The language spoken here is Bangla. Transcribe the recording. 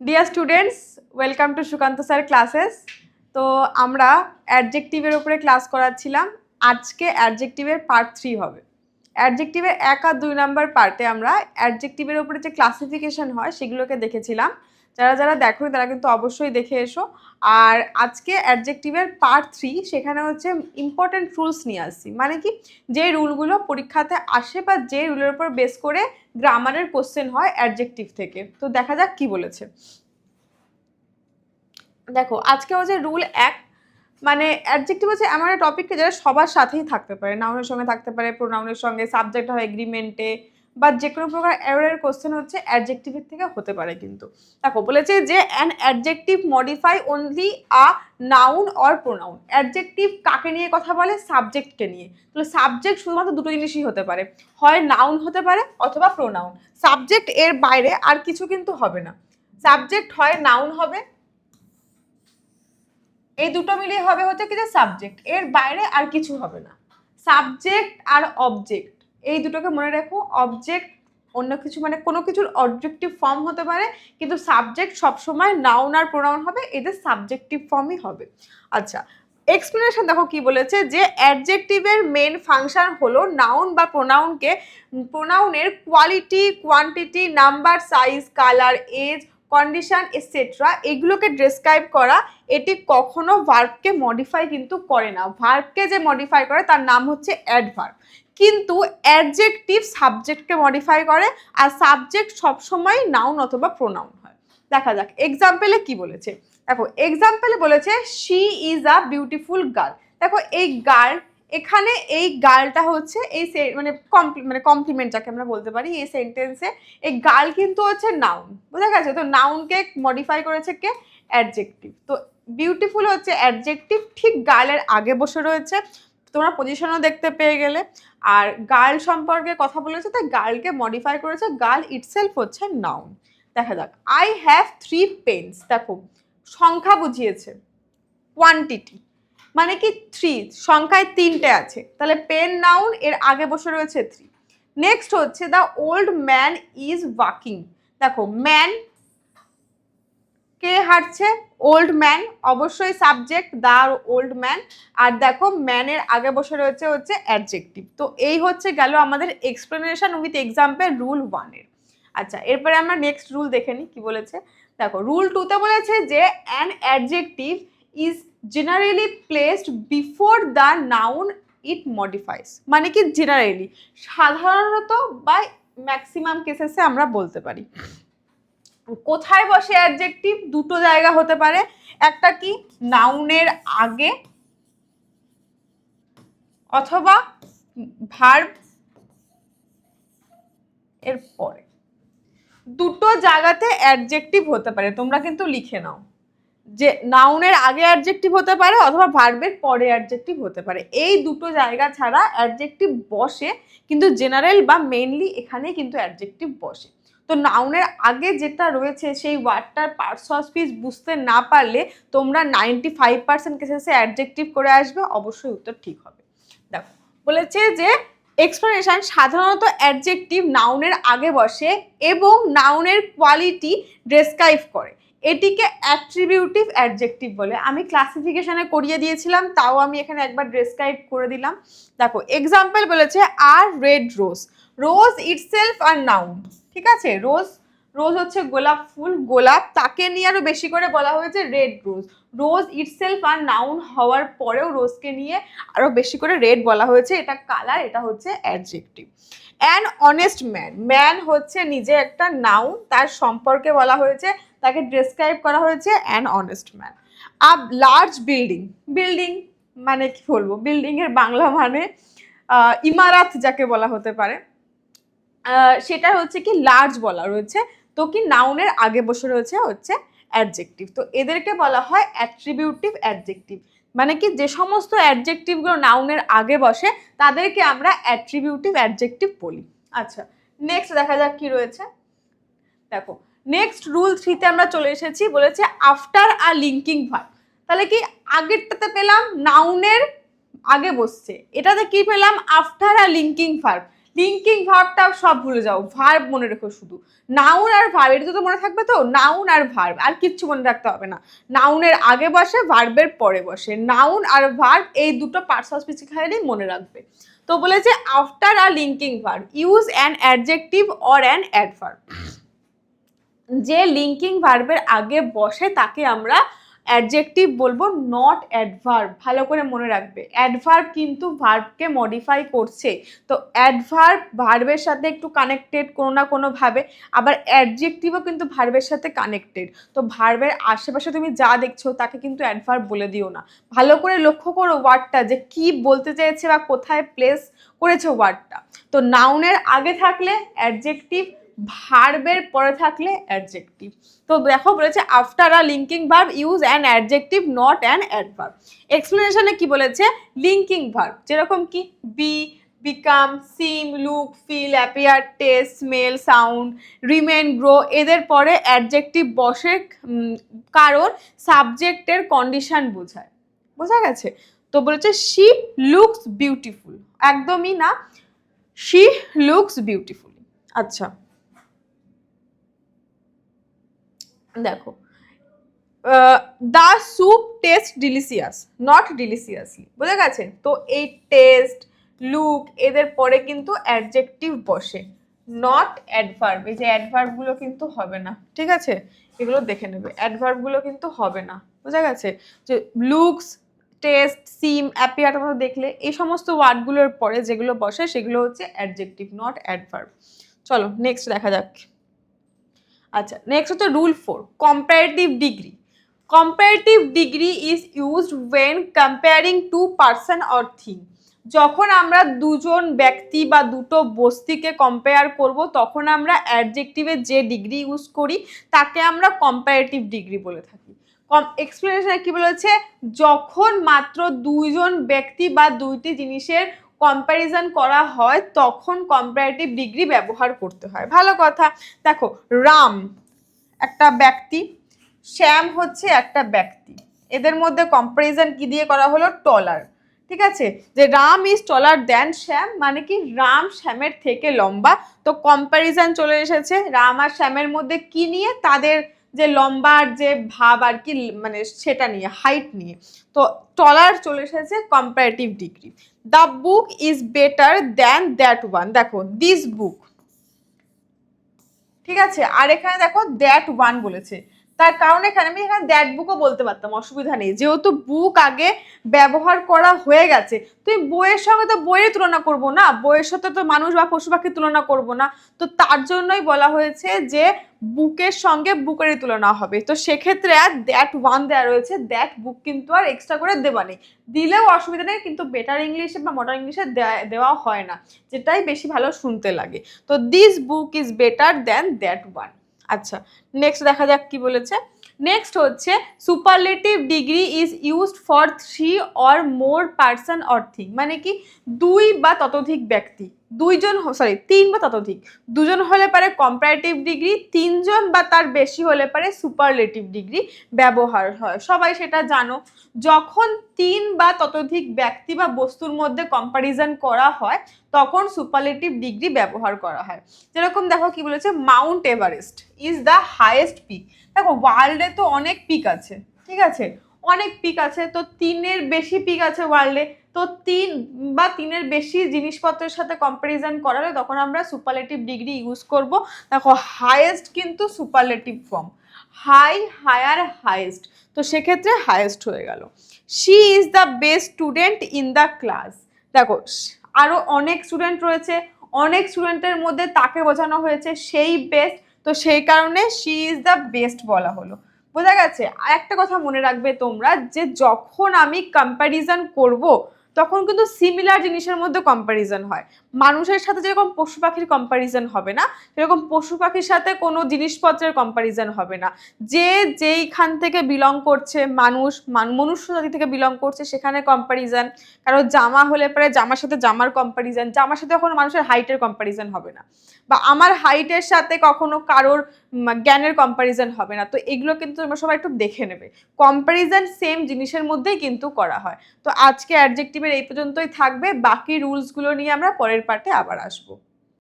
Dear students, welcome to Sukanta sir classes. তো আমরা অ্যাডজেক্টিভের উপরে ক্লাস করাচ্ছিলাম। আজকে অ্যাডজেক্টিভের পার্ট 3 হবে। অ্যাডজেক্টিভের 1 আর 2 নাম্বার পার্টে আমরা অ্যাডজেক্টিভের উপরে যে ক্লাসিফিকেশন হয় সেগুলোকে দেখেছিলাম। যারা যারা দেখো তারা কিন্তু অবশ্যই দেখে এসো। আর আজকে অ্যাডজেক্টিভের পার্ট 3 সেখানে হচ্ছে ইম্পর্টেন্ট রুলস নিয়ে আসছি। মানে কি, যে রুলগুলো পরীক্ষাতে আসে বা যে রুলের উপর বেস করে গ্রামারের কোশ্চেন হয় অ্যাডজেক্টিভ থেকে। তো দেখা যাক কি বলেছে। দেখো, আজকে হচ্ছে রুল 1। মানে অ্যাডজেক্টিভ হচ্ছে এমন একটা টপিককে যেটা সবার সাথেই থাকতে পারে, নাউনের সঙ্গে থাকতে পারে, প্রোনাউনের সঙ্গে, সাবজেক্ট হয় এগ্রিমেন্টে, বা যে কোনো প্রকার এররের কোশ্চেন হচ্ছে অ্যাডজেক্টিভের থেকে হতে পারে। কিন্তু দেখো বলেছে যে an adjective modify only a noun or pronoun. Adjective কাকে নিয়ে কথা বলে? সাবজেক্টকে নিয়ে। তাহলে সাবজেক্ট শুধুমাত্র দুটো জিনিসই হতে পারে, হয় নাউন হতে পারে অথবা প্রোনাউন। সাবজেক্ট এর বাইরে আর কিছু কিন্তু হবে না। সাবজেক্ট হয় নাউন হবে, এই দুটো মিলিয়ে হবে হচ্ছে কি যে সাবজেক্ট, এর বাইরে আর কিছু হবে না। সাবজেক্ট আর অবজেক্ট এই দুটোকে মনে রাখো। অবজেক্ট অন্য কিছু, মানে কোনো কিছুর অবজেক্টিভ ফর্ম হতে পারে, কিন্তু সাবজেক্ট সবসময় নাউন আর প্রোনাউন হবে, এদের সাবজেক্টিভ ফর্মই হবে। আচ্ছা, এক্সপ্লেনেশন দেখো কি বলেছে, যে অ্যাডজেক্টিভের মেন ফাংশন হলো নাউন বা প্রোনাউনের quality, quantity, number, size, colour, age, condition etcetera এগুলোকে ডেসক্রাইব করা। এটি কখনো ভার্বকে মডিফাই কিন্তু করে না। ভার্বকে যে মডিফাই করে তার নাম হচ্ছে অ্যাডভার্ব। কিন্তু অ্যাডজেক্টিভ সাবজেক্টকে মডিফাই করে, আর সাবজেক্ট সবসময় নাউন অথবা প্রোনাউন হয়। দেখা যাক এক্সাম্পলে কি বলেছে। দেখো এক্সাম্পলে বলেছে she is a beautiful girl. দেখো এই গার্ল, এখানে এই গার্লটা হচ্ছে এই মানে কমপ্লিমেন্ট যাকে আমরা বলতে পারি এই সেন্টেন্সে। এই গার্ল কিন্তু হচ্ছে নাউন, বোঝা গেছে? তো নাউনকে মডিফাই করেছে কে? অ্যাডজেক্টিভ। তো বিউটিফুল হচ্ছে অ্যাডজেক্টিভ, ঠিক গার্লের আগে বসে রয়েছে, তোমরা পজিশনও দেখতে পেয়ে গেলে। আর গার্ল সম্পর্কে কথা বলেছে, তাই গার্লকে মডিফাই করেছে, গার্ল ইটসেলফ হচ্ছে নাউন। দেখা যাক, আই হ্যাভ 3 পেন্স। দেখো সংখ্যা বুঝিয়েছে, কোয়ান্টিটি মানে কি 3, সংখ্যায় 3টে আছে, তাহলে পেন নাউন, এর আগে বসে রয়েছে 3। নেক্সট হচ্ছে the old man is walking. দেখো ম্যান, কে হাঁটছে? ওল্ড ম্যান, অবশ্যই সাবজেক্ট দ্য ওল্ড ম্যান। আর দেখো ম্যানের আগে বসে রয়েছে হচ্ছে অ্যাডজেক্টিভ। তো এই হচ্ছে গেল আমাদের এক্সপ্লেনেশন উইথ এক্সাম্পল রুল 1 এর। আচ্ছা, এরপরে আমরা নেক্সট রুল দেখে নিই কি বলেছে। দেখো রুল 2তে বলেছে যে an adjective is generally placed before the noun it modifies. মানে কি জেনারেলি, সাধারণত বা ম্যাক্সিমাম কেসেসে আমরা বলতে পারি। কোথায় বসে অ্যাডজেক্টিভ? দুটো জায়গা হতে পারে, একটা কি নাউনের আগে অথবা ভার্ব এর পরে। দুটো জায়গাতে অ্যাডজেক্টিভ হতে পারে, তোমরা কিন্তু লিখে নাও যে নাউনের আগে অ্যাডজেক্টিভ হতে পারে অথবা ভার্বের পরে অ্যাডজেক্টিভ হতে পারে। এই দুটো জায়গা ছাড়া অ্যাডজেক্টিভ বসে, কিন্তু জেনারেল বা মেইনলি এখানে কিন্তু অ্যাডজেক্টিভ বসে। তো নাউনের আগে যেটা রয়েছে সেই ওয়ার্ডটার পার্টস অফ স্পিচ বুঝতে না পারলে তোমরা 95% কেসেসে অ্যাডজেক্টিভ করে আসবে, অবশ্যই উত্তর ঠিক হবে। দেখো বলেছে যে এক্সপ্লেনেশন, সাধারণত অ্যাডজেক্টিভ নাউনের আগে বসে এবং নাউনের কোয়ালিটি ডেসক্রাইব করে, এটিকে অ্যাট্রিবিউটিভ অ্যাডজেক্টিভ বলে। আমি ক্লাসিফিকেশনে করিয়ে দিয়েছিলাম, তাও আমি এখানে একবার ডেসক্রাইব করে দিলাম। দেখো এক্সাম্পল বলেছে আর রেড রোজ। রোজ ইটসেলফ আর নাউন, ঠিক আছে? রোজ, রোজ হচ্ছে গোলাপ ফুল, গোলাপ, তাকে নিয়ে আরো বেশি করে বলা হয়েছে রেড রোজ। রোজ ইটসেলফ আর নাউন হওয়ার পরেও রোজকে নিয়ে আরো বেশি করে রেড বলা হয়েছে, এটা কালার, এটা হচ্ছে adjective. An honest man, man হচ্ছে নিজে একটা নাউন, তার সম্পর্কে বলা হয়েছে, তাকে ডেসক্রাইব করা হয়েছে an honest man. A large building, building মানে কি বলবো, বিল্ডিং এর বাংলা মানে ইমারাত যাকে বলা হতে পারে, সেটা হচ্ছে কি লার্জ বলা রয়েছে, তো কি নাউনের আগে বসে রয়েছে হচ্ছে অ্যাডজেক্টিভ। তো এদেরকে বলা হয় অ্যাট্রিবিউটিভ অ্যাডজেক্টিভ। মানে কি যে সমস্ত অ্যাডজেক্টিভগুলো নাউনের আগে বসে তাদেরকে আমরা অ্যাট্রিবিউটিভ অ্যাডজেক্টিভ বলি। আচ্ছা, নেক্সট দেখা যাক কি রয়েছে। দেখো নেক্সট রুল 3তে আমরা চলে এসেছি, বলেছে আফটার আ লিঙ্কিং ভার্ব। তাহলে কি আগেরটাতে পেলাম নাউনের আগে বসছে, এটাতে কি পেলাম? After a linking verb. Linking ভার্বটা সব ভুলে যাও, ভার্ব মনে রেখো শুধু। নাউন আর ভার্ব এটা তো মনে থাকবে তো, নাউন আর ভার্ব, আর কিচ্ছু মনে রাখতে হবে না। নাউনের আগে বসে, ভার্বের পরে বসে। নাউন আর ভার্ব এই দুটো পার্টস অফ স্পিচ খালি মনে রাখবে। তো বলেছে after a linking verb use an adjective or an adverb. যে লিঙ্কিং ভার্বের আগে বসে তাকে আমরা অ্যাডজেক্টিভ বলবো, নট অ্যাডভার্ব। ভালো করে মনে রাখবে, অ্যাডভার্ব কিন্তু ভার্বকে মডিফাই করছে। তো অ্যাডভার্ব ভার্বের সাথে একটু কানেক্টেড কোনো না কোনোভাবে, আবার অ্যাডজেক্টিভও কিন্তু ভার্বের সাথে কানেক্টেড। তো ভার্বের আশেপাশে তুমি যা দেখছো তাকে কিন্তু অ্যাডভার্ব বলে দিও না। ভালো করে লক্ষ্য করো ওয়ার্ডটা যে কি বলতে চাইছে বা কোথায় প্লেস করেছে ওয়ার্ডটা। তো নাউনের আগে থাকলে অ্যাডজেক্টিভ, ভার্বের পরে থাকলে অ্যাডজেক্টিভ। তো দেখো বলেছে after a linking verb use an adjective not an adverb. এক্সপ্লেনেশনে কি বলেছে, লিঙ্কিং ভার্ব যেরকম কি be, become, seem, look, feel, appear, taste, smell, sound, remain, grow এদের পরে অ্যাডজেক্টিভ বসে, কারণ সাবজেক্টের কন্ডিশন বোঝায়। বোঝা গেছে? তো বলেছে শি লুকস বিউটিফুল, একদমই না, শি লুকস বিউটিফুল। আচ্ছা দেখো, the soup taste delicious, not deliciously. বোঝা গেছে? তো এই টেস্ট, লুক এদের পরে কিন্তু অ্যাডজেক্টিভ বসে, নট অ্যাডভার্ব। এই যে অ্যাডভার্বগুলো কিন্তু হবে না, ঠিক আছে? এগুলো দেখে নেবে, অ্যাডভার্বগুলো কিন্তু হবে না। বোঝা গেছে? যে লুকস, টেস্ট, সিম, অ্যাপিয়ার তোমরা দেখলে এই সমস্ত ওয়ার্ডগুলোর পরে যেগুলো বসে সেগুলো হচ্ছে অ্যাডজেক্টিভ, নট অ্যাডভার্ব। চলো নেক্সট দেখা যাক। আচ্ছা নেক্সট হচ্ছে rule 4, comparative degree. Comparative degree is used when comparing two person or thing. যখন আমরা দুজন ব্যক্তি বা দুটো বস্তুকে কম্পেয়ার করব তখন আমরা অ্যাডজেক্টিভের যে ডিগ্রি ইউজ করি তাকে আমরা কম্পারেটিভ ডিগ্রি বলে থাকি। এক্সপ্লেনেশনে কি বলেছে, যখন মাত্র দুইজন ব্যক্তি বা দুইটি জিনিসের কম্প্যারিজন করা হয় তখন কম্পারেটিভ ডিগ্রি ব্যবহার করতে হয়। ভালো কথা। দেখো রাম একটা ব্যক্তি, শ্যাম হচ্ছে একটা ব্যক্তি, এদের মধ্যে কম্পারিজন কি দিয়ে করা হলো, টলার। ঠিক আছে, যে রাম ইজ টলার দ্যান শ্যাম মানে কি রাম শ্যামের থেকে লম্বা। তো কম্পারিজন চলে এসেছে রাম আর শ্যামের মধ্যে কি নিয়ে, তাদের যে লম্বার যে ভাব আর কি, মানে সেটা নিয়ে, হাইট নিয়ে। তো টলার চলে এসেছে comparative degree. The book is better than that one, দেখো দিস বুক, ঠিক আছে? আর এখানে দেখো দ্যাট ওয়ান বলেছে, তার কারণ এখানে আমি এখানে দ্যাট বুকও বলতে পারতাম, অসুবিধা নেই, যেহেতু বুক আগে ব্যবহার করা হয়ে গেছে। তুমি বইয়ের সঙ্গে তো বইয়ের তুলনা করবো না, বইয়ের সাথে তো মানুষ বা পশু পাখির তুলনা করবো না। তো তার জন্যই বলা হয়েছে যে বুকের সঙ্গে বুকেরই তুলনা হবে। তো সেক্ষেত্রে আর দ্যাট ওয়ান দেওয়া রয়েছে, দ্যাট বুক কিন্তু আর এক্সট্রা করে দেওয়া নেই, দিলেও অসুবিধা নেই, কিন্তু বেটার ইংলিশে বা মডার্ন ইংলিশে দেওয়া হয় না, যেটাই বেশি ভালো শুনতে লাগে। তো this book is better than that one. আচ্ছা নেক্সট দেখা যাক কি বলেছে। নেক্সট হচ্ছে superlative degree is used for 3 or more person or thing, মানে কি দুই বা ততোধিক ব্যক্তি, দুইজন সরি 3 বা ততোধিক, দুজন হলে পারে কম্পারেটিভ ডিগ্রি, 3 জন বা তার বেশি হলে পারে সুপারলেটিভ ডিগ্রি ব্যবহার হয়। সবাই সেটা জানো, যখন 3 বা ততোধিক ব্যক্তি বা বস্তুর মধ্যে কম্পারিজন করা হয় তখন সুপারলেটিভ ডিগ্রি ব্যবহার করা হয়। যেরকম দেখো কি বলেছে, Mount Everest is the highest peak. দেখো ওয়ার্ল্ডে তো অনেক পিক আছে, ঠিক আছে, অনেক পিক আছে, তো 3-এর বেশি পিক আছে ওয়ার্ল্ডে। তো 3 বা 3-এর বেশি জিনিসপত্রের সাথে কম্পারিজন করালে তখন আমরা সুপারলেটিভ ডিগ্রি ইউজ করব। দেখো হাইয়েস্ট কিন্তু superlative form, high, higher, highest, তো সেক্ষেত্রে হাইয়েস্ট হয়ে গেল। She is the best student in the class. দেখো আরো অনেক স্টুডেন্ট রয়েছে, অনেক স্টুডেন্টের মধ্যে তাকে বোঝানো হয়েছে সেই বেস্ট, তো সেই কারণে শি ইজ দ্য বেস্ট বলা হলো। বোঝা গেছে? আর একটা কথা মনে রাখবে তোমরা, যে যখন আমি কম্প্যারিজন করব তখন কিন্তু সিমিলার জিনিসের মধ্যে কম্প্যারিজন হয়। মানুষের সাথে যেরকম পশু পাখির কম্প্যারিজন হবে না, সেরকম পশু পাখির সাথে কোনো জিনিসপত্রের কম্প্যারিজন হবে না। যে যেইখান থেকে বিলং করছে, মনুষ্য জাতি থেকে বিলং করছে সেখানে কম্প্যারিজন। কারো জামা হলে পরে জামার সাথে জামার কম্প্যারিজন, জামার সাথে কখনো মানুষের হাইটের কম্প্যারিজন হবে না, বা আমার হাইটের সাথে কখনো কারোর জ্ঞানের কম্প্যারিজন হবে না। তো এগুলো কিন্তু তোমরা সবাই একটু দেখে নেবে, কম্প্যারিজন সেম জিনিসের মধ্যেই কিন্তু করা হয়। তো আজকে অ্যাডজেক্টিভ অ্যাডজেক্টিভের এই পর্যন্তই থাকবে, বাকি রুলসগুলো নিয়ে আমরা পরের পার্টে আবার আসবো।